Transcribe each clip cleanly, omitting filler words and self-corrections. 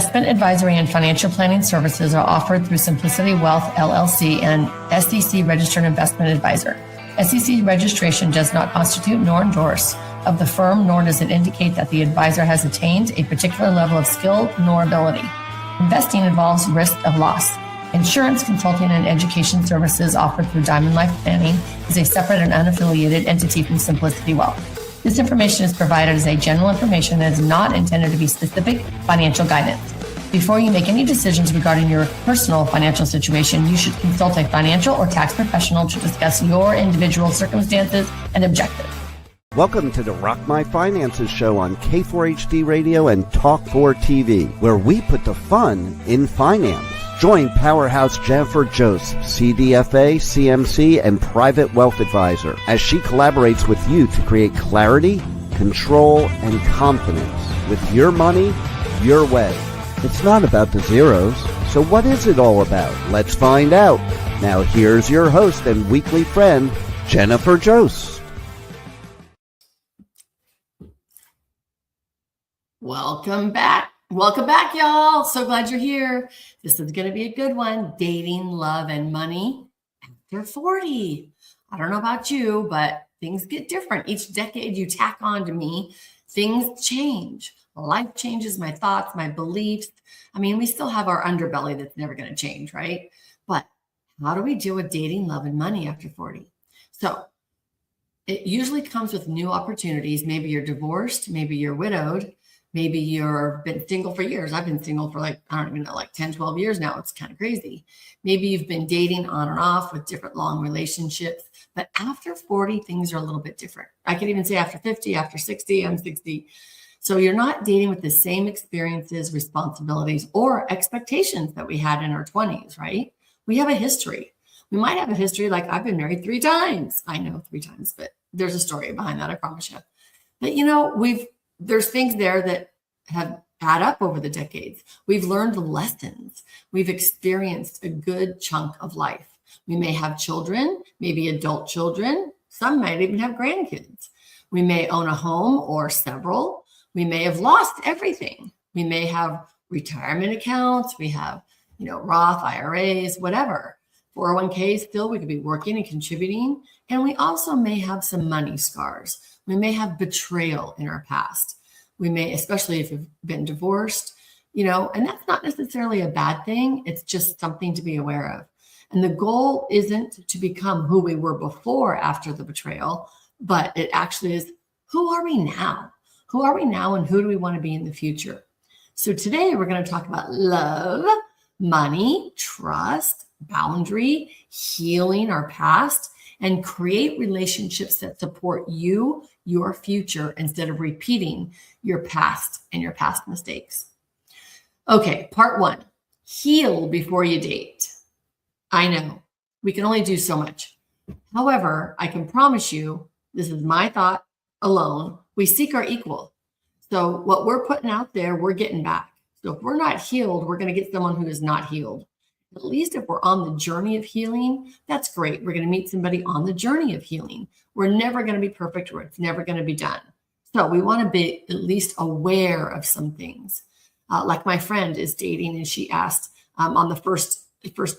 Investment advisory and financial planning services are offered through Simplicity Wealth, LLC, and SEC Registered Investment Advisor. SEC registration does not constitute nor endorse of the firm, nor does it indicate that the advisor has attained a particular level of skill nor ability. Investing involves risk of loss. Insurance, consulting, and education services offered through Diamond Life Planning is a separate and unaffiliated entity from Simplicity Wealth. This information is provided as a general information and is not intended to be specific financial guidance. Before you make any decisions regarding your personal financial situation, you should consult a financial or tax professional to discuss your individual circumstances and objectives. Welcome to the Rock My Finances show on K4HD Radio and Talk4 TV, where we put the fun in finance. Join Powerhouse Jennifer Joseph, CDFA, CMC, and Private Wealth Advisor, as she collaborates with you to create clarity, control, and confidence with your money, your way. It's not about the zeros, so what is it all about? Let's find out. Now here's your host and weekly friend, Jennifer Joseph. Welcome back. Welcome back, y'all. So glad you're here. This is going to be a good one. Dating, love, and money after 40. I don't know about you, but things get different. Each decade you tack on to me, things change. Life changes, my thoughts, my beliefs. I mean, we still have our underbelly that's never going to change, right? But how do we deal with dating, love, and money after 40? So it usually comes with new opportunities. Maybe you're divorced, maybe you're widowed. Maybe you've been single for years. I've been single for I don't even know, 10, 12 years now. It's kind of crazy. Maybe you've been dating on and off with different long relationships. But after 40, things are a little bit different. I could even say after 50, after 60, I'm 60. So you're not dating with the same experiences, responsibilities, or expectations that we had in our 20s, right? We have a history. We might have a history like I've been married 3 times. I know 3 times, but there's a story behind that, I promise you. But there's things there that have add up over the decades. We've learned lessons. We've experienced a good chunk of life. We may have children, maybe adult children. Some might even have grandkids. We may own a home or several. We may have lost everything. We may have retirement accounts. We have, Roth, IRAs, whatever. 401ks still, we could be working and contributing. And we also may have some money scars. We may have betrayal in our past. We may, especially if you've been divorced, and that's not necessarily a bad thing. It's just something to be aware of. And the goal isn't to become who we were before after the betrayal, but it actually is, who are we now? Who are we now and who do we want to be in the future? So today we're going to talk about love, money, trust, boundary, healing our past, and create relationships that support you, your future, instead of repeating your past and your past mistakes. Okay, part 1, heal before you date. I know we can only do so much. However, I can promise you, this is my thought alone, we seek our equal. So what we're putting out there, we're getting back. So if we're not healed, we're going to get someone who is not healed. At least if we're on the journey of healing, that's great. We're going to meet somebody on the journey of healing. We're never going to be perfect, or it's never going to be done. So we want to be at least aware of some things. Like my friend is dating, and she asked on the first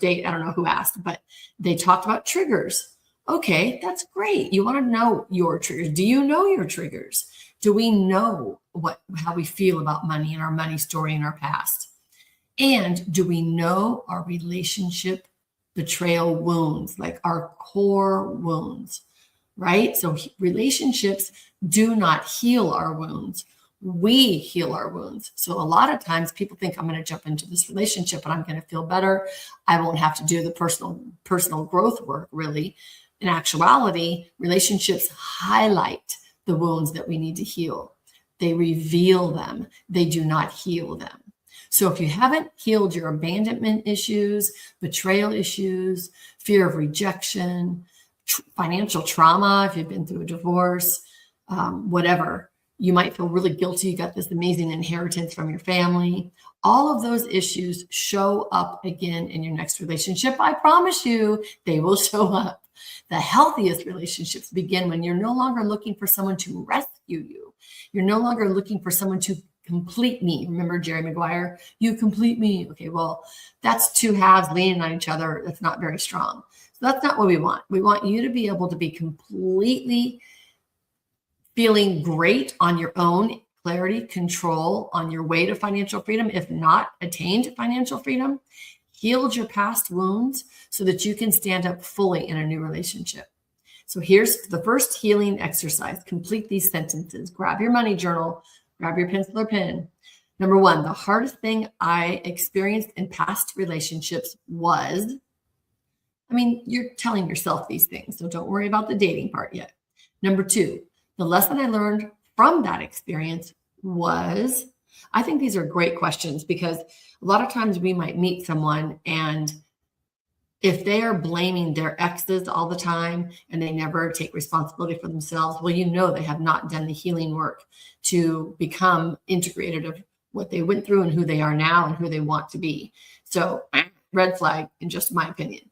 date, I don't know who asked, but they talked about triggers. Okay, that's great. You want to know your triggers. Do you know your triggers? Do we know how we feel about money and our money story in our past? And do we know our relationship betrayal wounds, like our core wounds, right? So relationships do not heal our wounds. We heal our wounds. So a lot of times people think, I'm going to jump into this relationship and I'm going to feel better. I won't have to do the personal growth work, really. In actuality, relationships highlight the wounds that we need to heal. They reveal them. They do not heal them. So if you haven't healed your abandonment issues, betrayal issues, fear of rejection, financial trauma, if you've been through a divorce, whatever, you might feel really guilty. You got this amazing inheritance from your family. All of those issues show up again in your next relationship. I promise you, they will show up. The healthiest relationships begin when you're no longer looking for someone to rescue you. You're no longer looking for someone to complete me. Remember Jerry Maguire? You complete me. Okay, well, that's two halves leaning on each other. That's not very strong. So that's not what we want. We want you to be able to be completely feeling great on your own, clarity, control on your way to financial freedom, if not attained financial freedom, healed your past wounds so that you can stand up fully in a new relationship. So here's the first healing exercise. Complete these sentences. Grab your money journal, grab your pencil or pen. Number one, the hardest thing I experienced in past relationships was, you're telling yourself these things, so don't worry about the dating part yet. Number two, the lesson I learned from that experience was, I think these are great questions because a lot of times we might meet someone and if they are blaming their exes all the time and they never take responsibility for themselves, well, they have not done the healing work to become integrated of what they went through and who they are now and who they want to be. So red flag in just my opinion.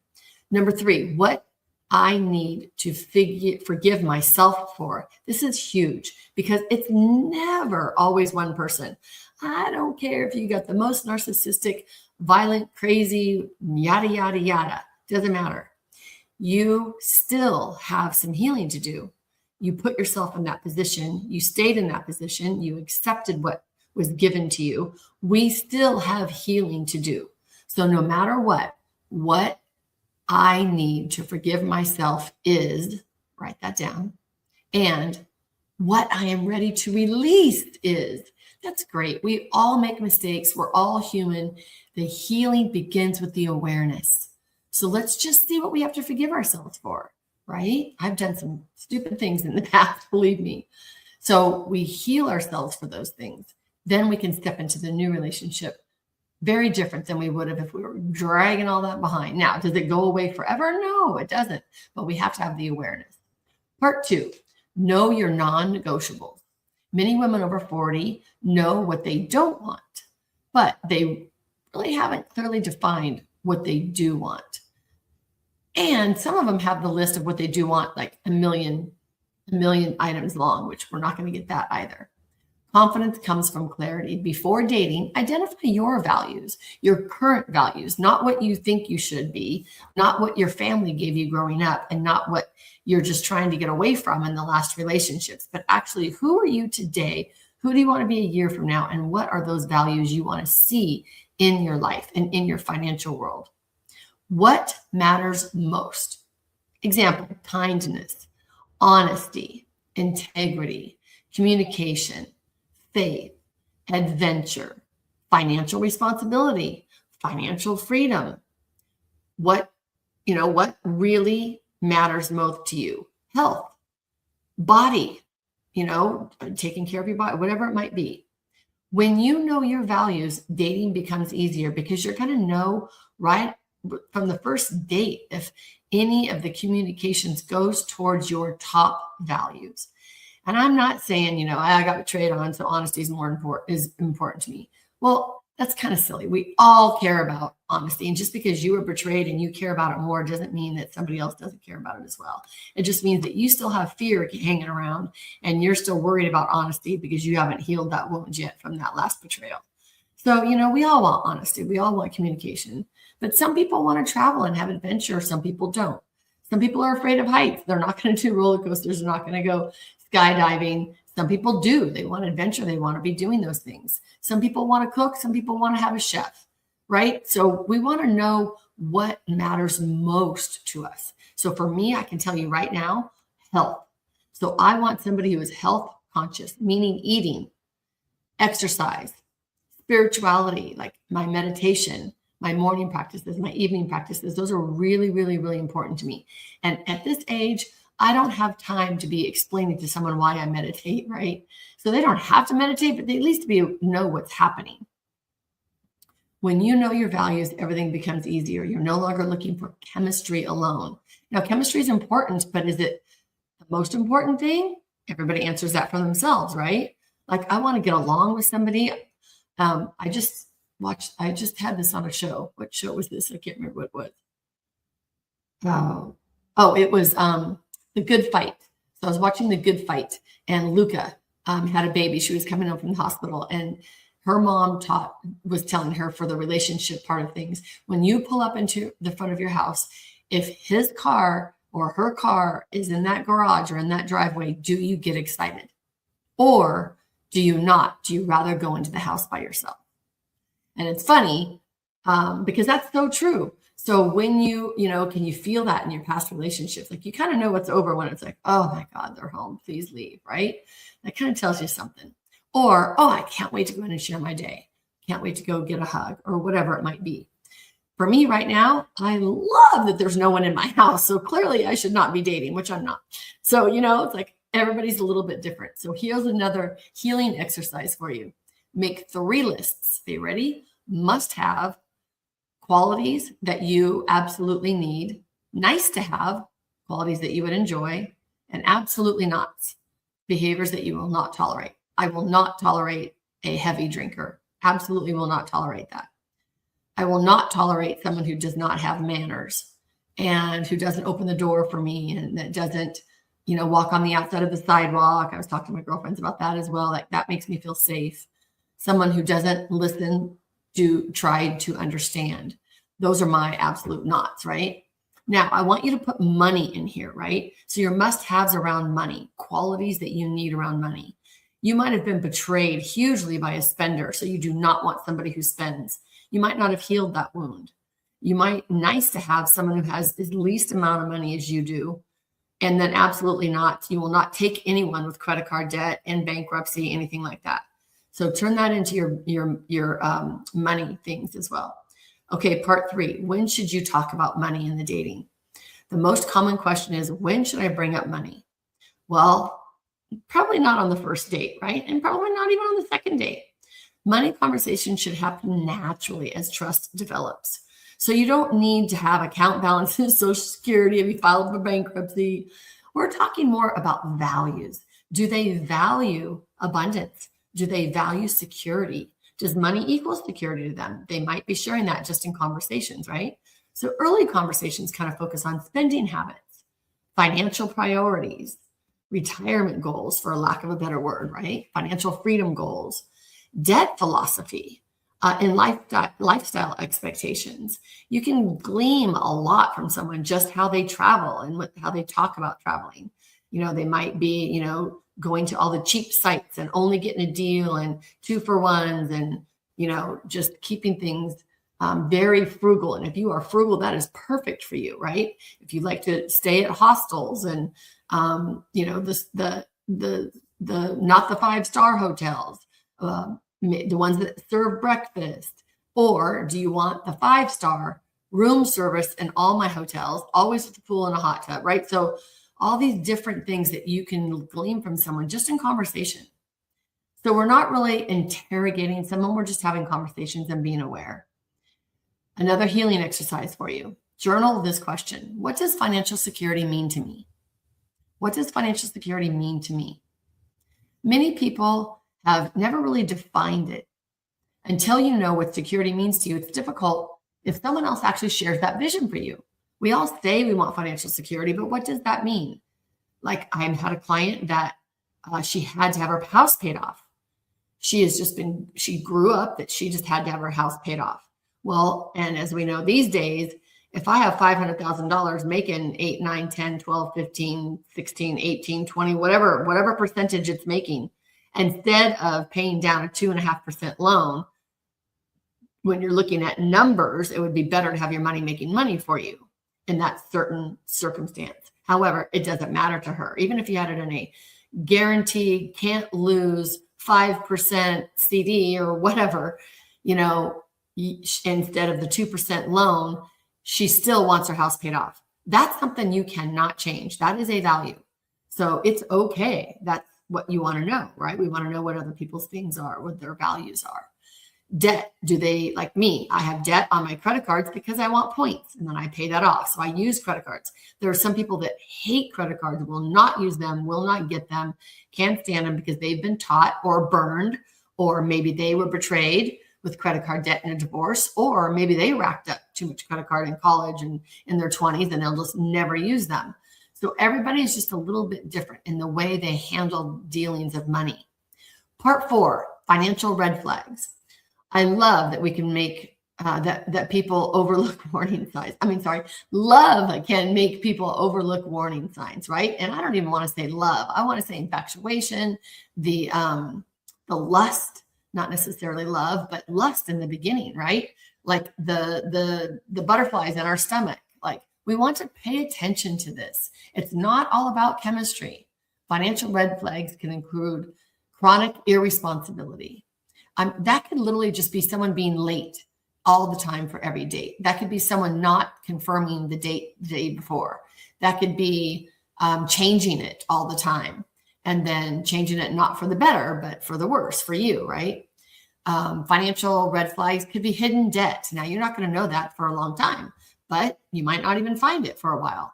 Number three, what I need to forgive myself for. This is huge because it's never always one person. I don't care if you got the most narcissistic, violent, crazy, yada, yada, yada. Doesn't matter. You still have some healing to do. You put yourself in that position. You stayed in that position. You accepted what was given to you. We still have healing to do. So no matter what I need to forgive myself is, write that down, and what I am ready to release is. That's great. We all make mistakes. We're all human. The healing begins with the awareness. So let's just see what we have to forgive ourselves for, right? I've done some stupid things in the past, believe me. So we heal ourselves for those things. Then we can step into the new relationship very different than we would have if we were dragging all that behind. Now, does it go away forever? No, it doesn't. But we have to have the awareness. Part two, know your non-negotiables. Many women over 40 know what they don't want, but they really haven't clearly defined what they do want. And some of them have the list of what they do want, like a million items long, which we're not going to get that either. Confidence comes from clarity. Before dating, identify your values, your current values, not what you think you should be, not what your family gave you growing up, and not what you're just trying to get away from in the last relationships, but actually, who are you today? Who do you want to be a year from now? And what are those values you want to see in your life and in your financial world? What matters most? Example, kindness, honesty, integrity, communication, faith, adventure, financial responsibility, financial freedom. What really matters most to you? Health, body, taking care of your body, whatever it might be. When you know your values, dating becomes easier because you're going to know right from the first date if any of the communications goes towards your top values. And I'm not saying, I got betrayed on, so honesty is important to me. Well, that's kind of silly. We all care about honesty. And just because you were betrayed and you care about it more doesn't mean that somebody else doesn't care about it as well. It just means that you still have fear hanging around and you're still worried about honesty because you haven't healed that wound yet from that last betrayal. So, we all want honesty. We all want communication. But some people want to travel and have adventure. Some people don't. Some people are afraid of heights. They're not going to do roller coasters. They're not going to go skydiving. Some people do. They want adventure. They want to be doing those things. Some people want to cook. Some people want to have a chef, right? So we want to know what matters most to us. So for me, I can tell you right now, health. So I want somebody who is health conscious, meaning eating, exercise, spirituality, like my meditation, my morning practices, my evening practices. Those are really, really, really important to me. And at this age, I don't have time to be explaining to someone why I meditate, right? So they don't have to meditate, but they at least know what's happening. When you know your values, everything becomes easier. You're no longer looking for chemistry alone. Now, chemistry is important, but is it the most important thing? Everybody answers that for themselves, right? Like, I want to get along with somebody. I just had this on a show. What show was this? I can't remember what it was. It was The Good Fight. So I was watching The Good Fight, and Luca, had a baby. She was coming home from the hospital, and her mom was telling her for the relationship part of things, when you pull up into the front of your house, if his car or her car is in that garage or in that driveway, do you get excited? Or do you not? Do you rather go into the house by yourself? And it's funny because that's so true. So when can you feel that in your past relationships? Like you kind of know what's over when it's like, oh my God, they're home. Please leave, right? That kind of tells you something. Or, oh, I can't wait to go in and share my day. Can't wait to go get a hug or whatever it might be. For me right now, I love that there's no one in my house. So clearly I should not be dating, which I'm not. So, it's like everybody's a little bit different. So here's another healing exercise for you. Make 3 lists. Are you ready? Must have, qualities that you absolutely need, nice to have, qualities that you would enjoy, and absolutely not, behaviors that you will not tolerate. I will not tolerate a heavy drinker. Absolutely will not tolerate that. I will not tolerate someone who does not have manners and who doesn't open the door for me and that doesn't, walk on the outside of the sidewalk. I was talking to my girlfriends about that as well. Like that makes me feel safe. Someone who doesn't listen to try to understand. Those are my absolute nots, right? Now, I want you to put money in here, right? So your must-haves around money, qualities that you need around money. You might have been betrayed hugely by a spender, so you do not want somebody who spends. You might not have healed that wound. You might nice to have someone who has the least amount of money as you do, and then absolutely not. You will not take anyone with credit card debt and bankruptcy, anything like that. So turn that into your money things as well. Okay, part 3, when should you talk about money in the dating? The most common question is, when should I bring up money? Well, probably not on the first date, right? And probably not even on the second date. Money conversation should happen naturally as trust develops. So you don't need to have account balances, Social Security, if you filed for bankruptcy. We're talking more about values. Do they value abundance? Do they value security? Does money equal security to them? They might be sharing that just in conversations, right? So early conversations kind of focus on spending habits, financial priorities, retirement goals, for lack of a better word, right? Financial freedom goals, debt philosophy, and lifestyle expectations. You can glean a lot from someone, just how they travel and how they talk about traveling. They might be, going to all the cheap sites and only getting a deal and 2-for-1s and, just keeping things very frugal. And if you are frugal, that is perfect for you, right? If you like to stay at hostels and, the not the 5-star hotels, the ones that serve breakfast, or do you want the 5-star room service in all my hotels, always with a pool and a hot tub, right? So all these different things that you can glean from someone just in conversation. So we're not really interrogating someone. We're just having conversations and being aware. Another healing exercise for you. Journal this question. What does financial security mean to me? What does financial security mean to me? Many people have never really defined it. Until you know what security means to you, it's difficult if someone else actually shares that vision for you. We all say we want financial security, but what does that mean? Like I had a client that she had to have her house paid off. She grew up that she just had to have her house paid off. Well, and as we know these days, if I have $500,000 making 8, 9, 10, 12, 15, 16, 18, 20, whatever percentage it's making, instead of paying down a 2.5% loan, when you're looking at numbers, it would be better to have your money making money for you in that certain circumstance. However, it doesn't matter to her. Even if you had it in a guaranteed, can't lose 5% CD or whatever, instead of the 2% loan, she still wants her house paid off. That's something you cannot change. That is a value. So it's okay. That's what you want to know, right? We want to know what other people's things are, what their values are. Debt. Do they, like me, I have debt on my credit cards because I want points and then I pay that off. So I use credit cards. There are some people that hate credit cards, will not use them, will not get them, can't stand them because they've been taught or burned, or maybe they were betrayed with credit card debt in a divorce, or maybe they racked up too much credit card in college and in their 20s and they'll just never use them. So everybody is just a little bit different in the way they handle dealings of money. Part 4, financial red flags. I love that we can make that people overlook warning signs. Love can make people overlook warning signs, right? And I don't even want to say love. I want to say infatuation, the lust, not necessarily love, but lust in the beginning, right? Like the butterflies in our stomach. Like, we want to pay attention to this. It's not all about chemistry. Financial red flags can include chronic irresponsibility. That could literally just be someone being late all the time for every date. That could be someone not confirming the date the day before. That could be changing it all the time, and then changing it not for the better, but for the worse for you, right? Financial red flags could be hidden debt. Now, you're not going to know that for a long time, but you might not even find it for a while.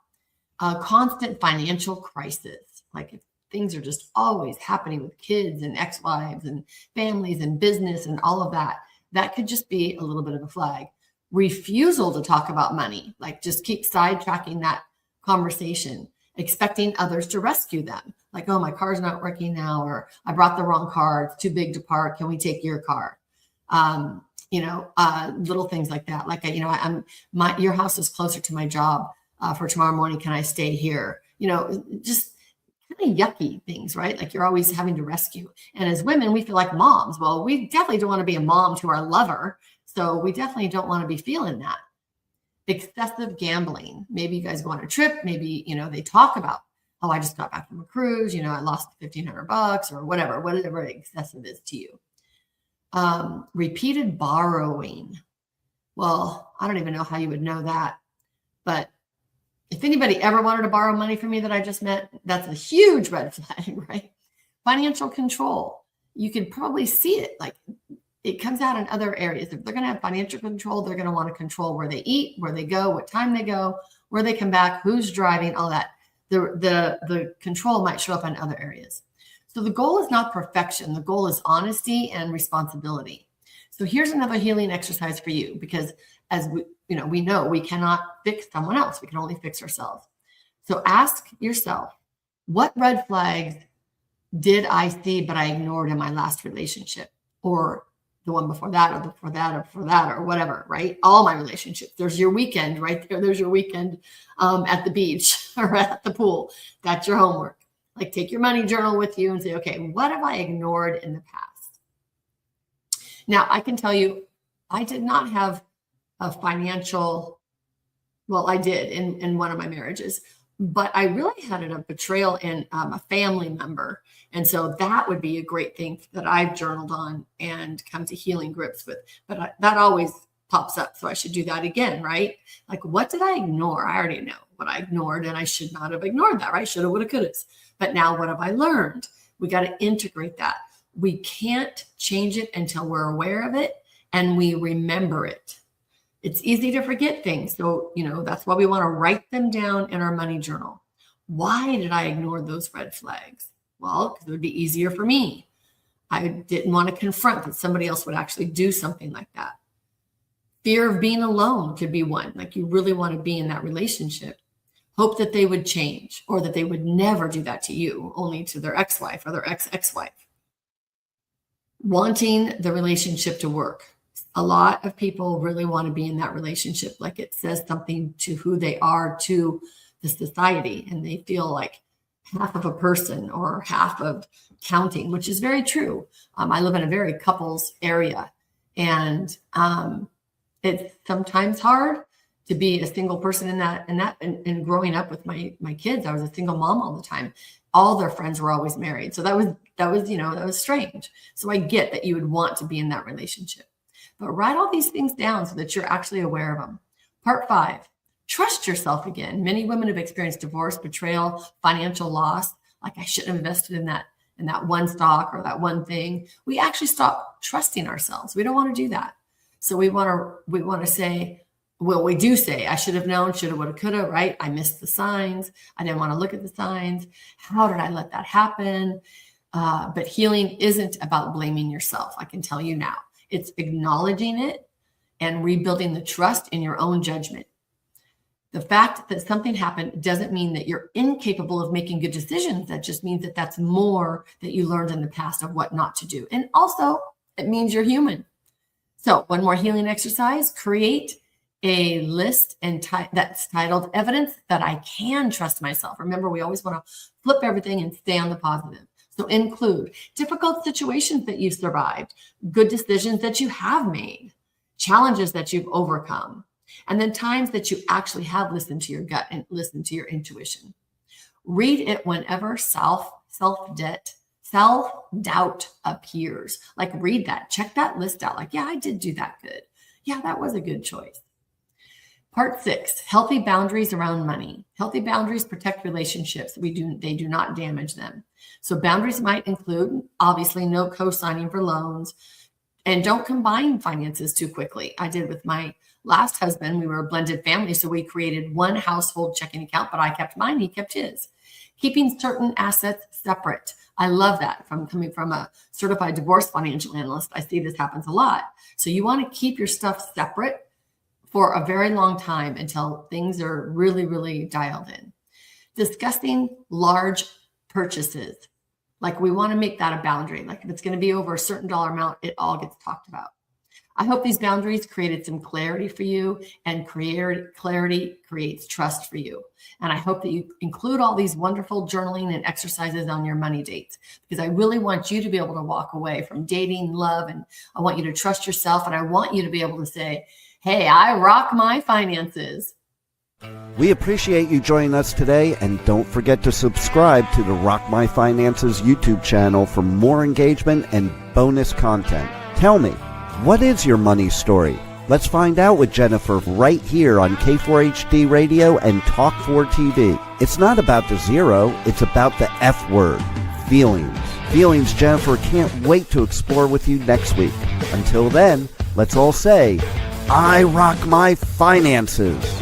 Constant financial crisis, like if things are just always happening with kids and ex-wives and families and business and all of that, that could just be a little bit of a flag. Refusal to talk about money, like just keep sidetracking that conversation, expecting others to rescue them. Like, oh, my car's not working now, or I brought the wrong car. It's too big to park. Can we take your car? Little things like that. Like, your house is closer to my job for tomorrow morning. Can I stay here? Just kind of yucky things, right? Like, you're always having to rescue. And as women, we feel like moms. Well, we definitely don't want to be a mom to our lover. So we definitely don't want to be feeling that. Excessive gambling. Maybe you guys go on a trip. Maybe, they talk about, oh, I just got back from a cruise. I lost $1,500 or whatever excessive is to you. Repeated borrowing. Well, I don't even know how you would know that. But if anybody ever wanted to borrow money from me that I just met, that's a huge red flag, right? Financial control. You could probably see it. Like, it comes out in other areas. If they're going to have financial control, they're going to want to control where they eat, where they go, what time they go, where they come back, who's driving, all that. The control might show up in other areas. So the goal is not perfection. The goal is honesty and responsibility. So here's another healing exercise for you, because as we know we cannot fix someone else. We can only fix ourselves. So ask yourself, what red flags did I see but I ignored in my last relationship, or the one before that, or before that, or before that, or whatever, right? All my relationships. There's your weekend right there. There's your weekend at the beach or at the pool. That's your homework. Like, take your money journal with you and say, okay, what have I ignored in the past? Now, I can tell you, I did not have a financial, well, I did in one of my marriages, but I really had a betrayal in a family member. And so that would be a great thing that I've journaled on and come to healing grips with. But that always pops up. So I should do that again, right? Like, what did I ignore? I already know what I ignored, and I should not have ignored that, right? Shoulda, woulda, coulda. But now what have I learned? We got to integrate that. We can't change it until we're aware of it and we remember it. It's easy to forget things. So, that's why we want to write them down in our money journal. Why did I ignore those red flags? Well, because it would be easier for me. I didn't want to confront that somebody else would actually do something like that. Fear of being alone could be one. Like, you really want to be in that relationship. Hope that they would change, or that they would never do that to you, only to their ex-wife or their ex-wife. Wanting the relationship to work. A lot of people really want to be in that relationship, like it says something to who they are to the society, and they feel like half of a person or half of counting, which is very true. I live in a very couples area, and it's sometimes hard to be a single person in that. And growing up with my kids, I was a single mom all the time. All their friends were always married, so that was strange. So I get that you would want to be in that relationship. But write all these things down so that you're actually aware of them. Part 5, trust yourself again. Many women have experienced divorce, betrayal, financial loss. Like, I shouldn't have invested in that one stock or that one thing. We actually stop trusting ourselves. We don't want to do that. So we want to say, well, we do say, I should have known, shoulda, woulda, coulda, right? I missed the signs. I didn't want to look at the signs. How did I let that happen? But healing isn't about blaming yourself. I can tell you now. It's acknowledging it and rebuilding the trust in your own judgment. The fact that something happened doesn't mean that you're incapable of making good decisions. That just means that that's more that you learned in the past of what not to do. And also, it means you're human. So one more healing exercise: create a list that's titled Evidence That I Can Trust Myself. Remember, we always want to flip everything and stay on the positive. So include difficult situations that you've survived, good decisions that you have made, challenges that you've overcome, and then times that you actually have listened to your gut and listened to your intuition. Read it whenever self-doubt appears. Like, read that, check that list out. Like, yeah, I did do that good. Yeah, that was a good choice. Part 6, healthy boundaries around money. Healthy boundaries protect relationships. They do not damage them. So boundaries might include, obviously, no co-signing for loans, and don't combine finances too quickly. I did with my last husband. We were a blended family, so we created one household checking account, but I kept mine, he kept his. Keeping certain assets separate. I love that. Coming from a certified divorce financial analyst, I see this happens a lot. So you want to keep your stuff separate for a very long time until things are really, really dialed in. Discussing large purchases. Like, we want to make that a boundary. Like, if it's going to be over a certain dollar amount, it all gets talked about. I hope these boundaries created some clarity for you, and clarity creates trust for you. And I hope that you include all these wonderful journaling and exercises on your money dates, because I really want you to be able to walk away from dating, love, and I want you to trust yourself, and I want you to be able to say, hey, I rock my finances. We appreciate you joining us today, and don't forget to subscribe to the Rock My Finances YouTube channel for more engagement and bonus content. Tell me, what is your money story? Let's find out with Jennifer right here on K4HD Radio and Talk4 TV. It's not about the zero, it's about the F word, feelings. Feelings Jennifer can't wait to explore with you next week. Until then, let's all say, I rock my finances.